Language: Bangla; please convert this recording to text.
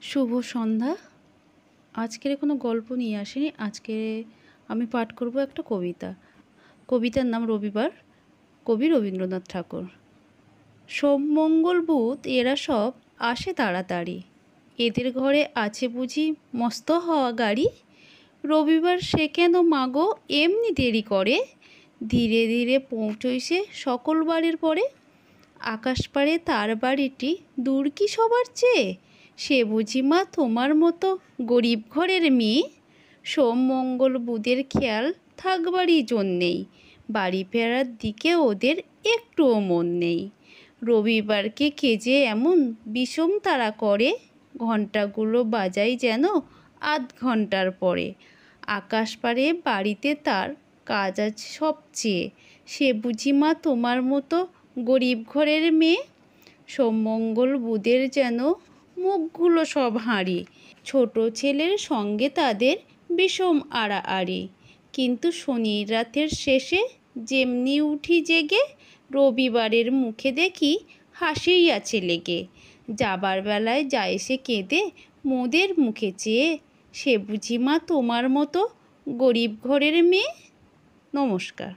শুভ সন্ধ্যা। আজকের কোনো গল্প নিয়ে আসিনি। আজকে আমি পাঠ করব একটা কবিতা। কবিতার নাম রবিবার, কবি রবীন্দ্রনাথ ঠাকুর। সোম মঙ্গল বুধ এরা সব আসে তাড়াতাড়ি, এদের ঘরে আছে বুঝি মস্ত হওয়া গাড়ি। রবিবার সে কেন মাগো এমনি দেরি করে, ধীরে ধীরে পৌঁছইছে সকল বাড়ির পরে। আকাশ পাড়ে তার বাড়িটি দূর কি সবার চেয়ে, সে বুঝি মা তোমার মতো গরিব ঘরের মেয়ে। সোম মঙ্গল বুধের খেয়াল থাকবারই জন্যেই, বাড়ি ফেরার দিকে ওদের একটুও মন নেই। রবিবারকে কে যে এমন বিষম তারা করে, ঘণ্টাগুলো বাজায় যেন আধ ঘণ্টার পরে। আকাশ পাড়ে বাড়িতে তার কাজ আছে সবচেয়ে, সে বুঝি মা তোমার মতো গরিব ঘরের মেয়ে। সোম মঙ্গল বুধের যেন মুখগুলো সব হাঁড়ি, ছোট ছেলের সঙ্গে তাদের বিষম আড়াআড়ি। কিন্তু শনির রাতের শেষে যেমনি উঠি জেগে, রবিবারের মুখে দেখি হাসিই আছে লেগে। যাবার বেলায় যায় সে কেঁদে মোদের মুখে চেয়ে, সে বুঝি মা তোমার মতো গরিব ঘরের মেয়ে। নমস্কার।